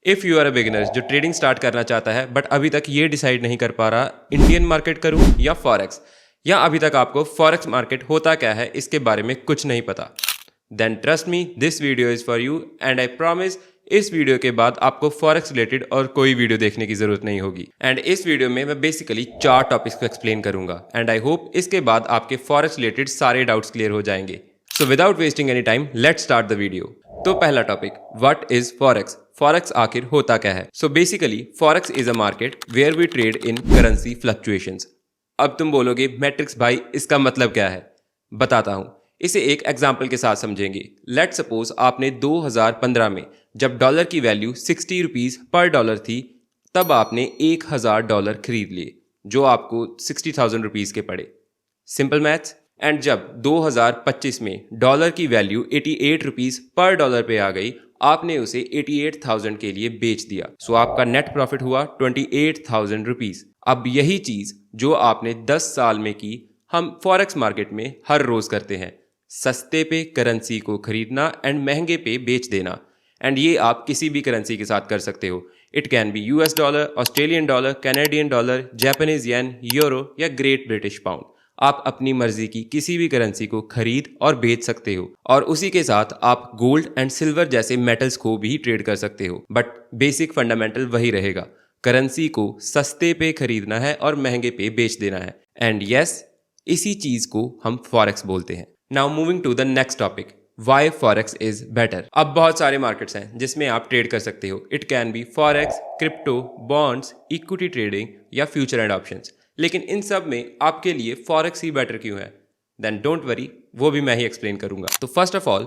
If you are a beginner जो trading start करना चाहता है बट अभी तक ये डिसाइड नहीं कर पा रहा इंडियन मार्केट करूं या फॉरेक्स, या अभी तक आपको फॉरेक्स मार्केट होता क्या है इसके बारे में कुछ नहीं पता, then trust me this video is for you and I promise इस वीडियो के बाद आपको फॉरेक्स रिलेटेड और कोई वीडियो देखने की जरूरत नहीं होगी। एंड इस वीडियो में मैं बेसिकली 4 टॉपिक्स को एक्सप्लेन करूंगा एंड आई होप इसके बाद आपके फॉरेक्स रिलेटेड सारे डाउट्स क्लियर हो जाएंगे। So without wasting any time let's start the video. तो पहला topic, what is forex? Forex आखिर होता क्या है? So basically forex is a market where we trade in currency fluctuations. अब तुम बोलोगे मैट्रिक्स भाई इसका मतलब क्या है? बताता हूं, इसे एक एग्जाम्पल के साथ समझेंगे। लेट सपोज आपने 2015 में जब डॉलर की वैल्यू 60 रुपीज पर डॉलर थी तब आपने $1000 खरीद लिए जो आपको 60,000 रुपीज के पड़े। Simple maths. एंड जब 2025 में डॉलर की वैल्यू 88 रुपीज पर डॉलर पे आ गई आपने उसे 88,000 के लिए बेच दिया। सो आपका नेट प्रॉफिट हुआ 28,000 रुपीज। अब यही चीज जो आपने 10 साल में की हम फॉरेक्स मार्केट में हर रोज करते हैं, सस्ते पे करेंसी को खरीदना एंड महंगे पे बेच देना। एंड ये आप किसी भी करेंसी के साथ कर सकते हो। It can B US dollar, Australian dollar, Canadian dollar, Japanese yen, euro या ग्रेट ब्रिटिश पाउंड। आप अपनी मर्जी की किसी भी करेंसी को खरीद और बेच सकते हो और उसी के साथ आप गोल्ड एंड सिल्वर जैसे मेटल्स को भी ट्रेड कर सकते हो। बट बेसिक फंडामेंटल वही रहेगा, करेंसी को सस्ते पे खरीदना है और महंगे पे बेच देना है। एंड यस, इसी चीज को हम फॉरेक्स बोलते हैं। Now moving to the next topic, why forex is better. अब बहुत सारे मार्केट्स हैं जिसमें आप ट्रेड कर सकते हो। It can B forex, crypto, bonds, equity trading या फ्यूचर एंड ऑप्शंस। लेकिन इन सब में आपके लिए फॉरेक्स ही बेटर क्यों है? देन डोंट वरी, वो भी मैं ही एक्सप्लेन करूंगा। तो first of all,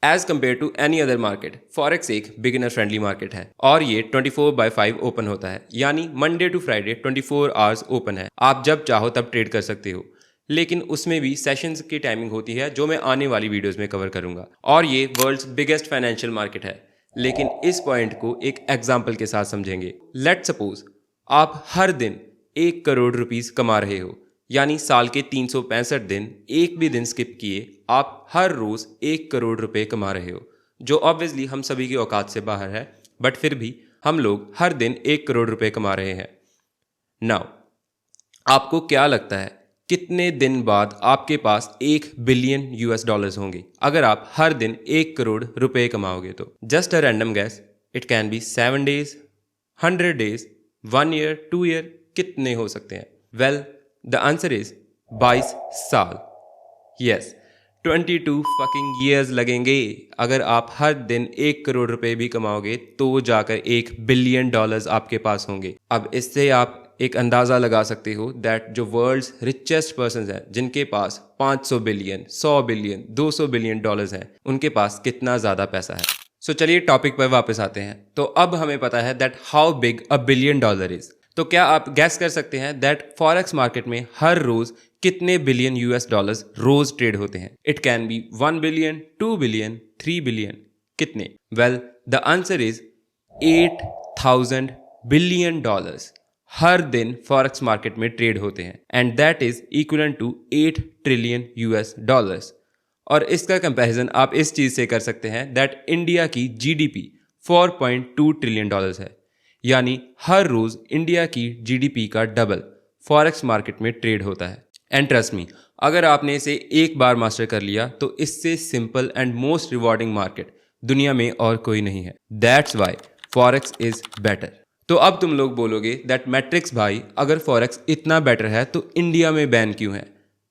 as compare to any other market, forex एक बिगिनर फ्रेंडली मार्केट है और ये 24/5 ओपन होता है, यानी Monday to Friday 24 hours open है। आप जब चाहो तब ट्रेड कर सकते हो, लेकिन उसमें भी सेशंस की टाइमिंग होती है जो मैं आने वाली वीडियोस में कवर करूंगा। और ये वर्ल्ड्स बिगेस्ट फाइनेंशियल मार्केट है। लेकिन इस पॉइंट को एक एग्जाम्पल के साथ समझेंगे। लेट सपोज आप हर दिन 1 करोड़ रुपीस कमा रहे हो, यानी साल के 365 दिन एक भी दिन स्किप किए आप हर रोज 1 करोड़ रुपए कमा रहे हो, जो ऑब्वियसली हम सभी की औकात से बाहर है, बट फिर भी हम लोग हर दिन 1 करोड़ रुपए कमा रहे हैं। नाउ आपको क्या लगता है कितने दिन बाद आपके पास 1 बिलियन US डॉलर्स होंगे अगर आप हर दिन 1 करोड़ रुपए कमाओगे? तो just a random guess, it can B 7 days, 100 days, 1 year, 2 year, कितने हो सकते हैं? वेल, द आंसर इज 22 साल। यस, 22 फकिंग ईयर्स लगेंगे अगर आप हर दिन 1 करोड़ रुपए भी कमाओगे तो जाकर 1 बिलियन डॉलर्स आपके पास होंगे। अब इससे आप एक अंदाजा लगा सकते हो दैट जो वर्ल्ड्स रिचेस्ट पर्सन हैं जिनके पास 500 बिलियन, 100 बिलियन, 200 बिलियन डॉलर्स हैं, उनके पास कितना ज्यादा पैसा है। सो चलिए टॉपिक पर वापस आते हैं। तो अब हमें पता है that how big a billion dollar is. तो क्या आप गैस कर सकते हैं दैट फॉरेक्स मार्केट में हर रोज कितने बिलियन US डॉलर्स रोज ट्रेड होते हैं? It can be 1 billion, 2 billion, 3 billion, कितने? Well, the answer is 8,000 billion dollars हर दिन फॉरेक्स मार्केट में ट्रेड होते हैं and that is equivalent to 8 trillion US dollars. और इसका कंपैरिजन आप इस चीज से कर सकते हैं दैट इंडिया की GDP 4.2 ट्रिलियन डॉलर्स है, यानी हर रोज इंडिया की GDP का डबल फॉरेक्स मार्केट में ट्रेड होता है। एंड ट्रस्ट मी, अगर आपने इसे एक बार मास्टर कर लिया तो इससे simple and most rewarding market दुनिया में और कोई नहीं है। That's why forex is better. तो अब तुम लोग बोलोगे दैट मैट्रिक्स भाई अगर फॉरेक्स इतना बेटर है तो इंडिया में बैन क्यों है?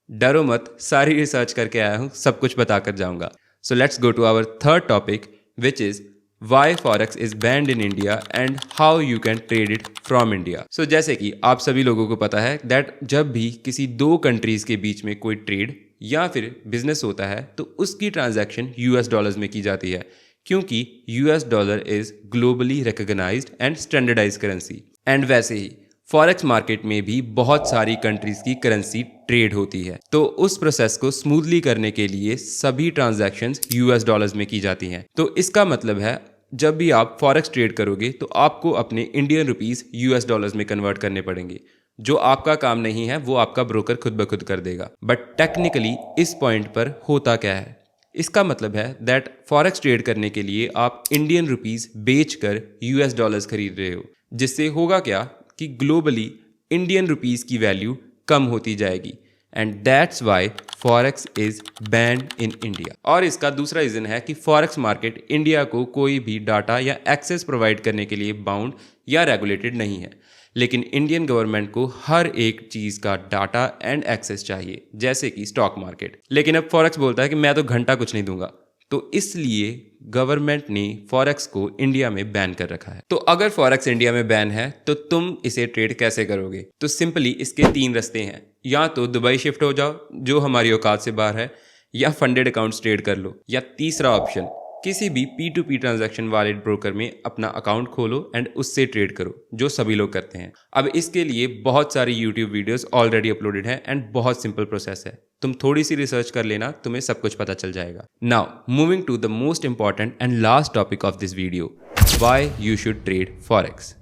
डरो मत, सारी रिसर्च करके आया हूं, सब कुछ बताकर जाऊंगा। So let's go to our third topic which is why forex is banned in India and how you can trade it from India. So जैसे कि आप सभी लोगों को पता है दैट जब भी किसी 2 कंट्रीज के बीच में कोई ट्रेड या फिर बिजनेस होता है तो उसकी ट्रांजैक्शन US डॉलर्स में की जाती है, क्योंकि US dollar is globally recognised and standardised currency. And वैसे ही फॉरेक्स मार्केट में भी बहुत सारी कंट्रीज की करेंसी ट्रेड होती है, तो उस प्रोसेस को स्मूथली करने के लिए सभी ट्रांजैक्शंस US डॉलर्स में की जाती हैं। तो इसका मतलब है जब भी आप फॉरेक्स ट्रेड करोगे तो आपको अपने इंडियन रुपीस US डॉलर्स में कन्वर्ट करने पड़ेंगे। जो आपका काम नहीं है वो आपका ब्रोकर खुद ब खुद कर देगा। बट टेक्निकली इस पॉइंट पर होता क्या है? इसका मतलब है दैट फॉरेक्स ट्रेड करने के लिए आप इंडियन रुपीस बेचकर यूएस डॉलर्स खरीद रहे हो, जिससे होगा क्या कि ग्लोबली इंडियन रुपीस की वैल्यू कम होती जाएगी and that's why forex is banned in India. और इसका दूसरा रीज़न है कि फॉरेक्स मार्केट इंडिया को कोई भी डाटा या एक्सेस प्रोवाइड करने के लिए बाउंड या रेगुलेटेड नहीं है, लेकिन इंडियन गवर्नमेंट को हर एक चीज़ का डाटा एंड एक्सेस चाहिए, जैसे कि स्टॉक मार्केट। लेकिन अब फॉरेक्स बोलता है कि मैं तो घंटा कुछ नहीं दूंगा, तो इसलिए गवर्नमेंट ने फॉरेक्स को इंडिया में बैन कर रखा है। तो अगर फॉरेक्स इंडिया में बैन है तो तुम इसे ट्रेड कैसे करोगे? तो सिंपली इसके 3 रास्ते हैं। या तो दुबई शिफ्ट हो जाओ, जो हमारी औकात से बाहर है, या फंडेड अकाउंट्स ट्रेड कर लो, या तीसरा ऑप्शन किसी भी P2P ट्रांजैक्शन वाले ब्रोकर में अपना अकाउंट खोलो एंड उससे ट्रेड करो, जो सभी लोग करते हैं। अब इसके लिए बहुत सारी यूट्यूब वीडियोस ऑलरेडी अपलोडेड हैं एंड बहुत सिंपल प्रोसेस है। तुम थोड़ी सी रिसर्च कर लेना, तुम्हें सब कुछ पता चल जाएगा। Now moving to the most important and last topic of this video, why you should trade forex.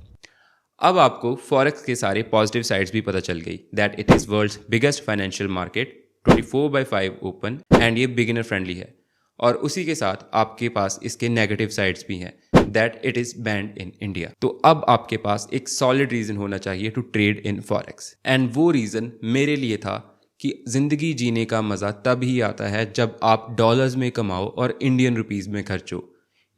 अब आपको फॉरेक्स के सारे पॉजिटिव साइड्स भी पता चल गई, that it is world's biggest financial market, 24/5 open and ये बिगिनर फ्रेंडली है। और उसी के साथ आपके पास इसके नेगेटिव साइड्स भी हैं, that it is banned in India. तो अब आपके पास एक सॉलिड रीज़न होना चाहिए to trade in forex, and वो रीज़न मेरे लिए था कि ज़िंदगी जीने का मज़ा तब ही आता है जब आप डॉलर्स में कमाओ और इंडियन रुपीज़ में खर्चो।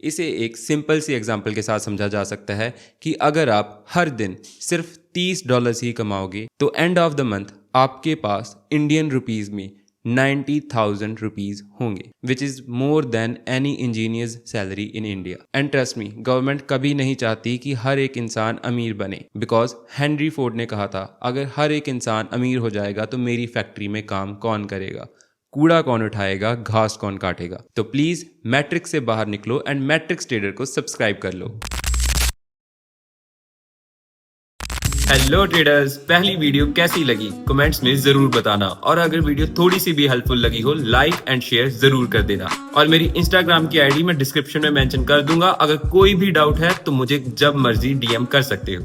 इसे एक सिंपल सी एग्जांपल के साथ समझा जा सकता है कि अगर आप हर दिन सिर्फ $30 ही कमाओगे तो एंड ऑफ द मंथ आपके पास इंडियन रुपीज़ में 90,000 रुपीज़ होंगे, which is more than any engineers salary in India. And trust me, government कभी नहीं चाहती कि हर एक इंसान अमीर बने, बिकॉज हेनरी फोर्ड ने कहा था, अगर हर एक इंसान अमीर हो जाएगा तो मेरी फैक्ट्री में काम कौन करेगा, कूड़ा कौन उठाएगा, घास कौन काटेगा। तो प्लीज़ मैट्रिक्स से बाहर निकलो एंड मैट्रिक्स ट्रेडर को सब्सक्राइब कर लो। हेलो ट्रेडर्स, पहली वीडियो कैसी लगी कमेंट्स में जरूर बताना, और अगर वीडियो थोड़ी सी भी हेल्पफुल लगी हो लाइक एंड शेयर जरूर कर देना। और मेरी इंस्टाग्राम की आईडी मैं डिस्क्रिप्शन में मेंशन कर दूंगा, अगर कोई भी डाउट है तो मुझे जब मर्जी DM कर सकते हो।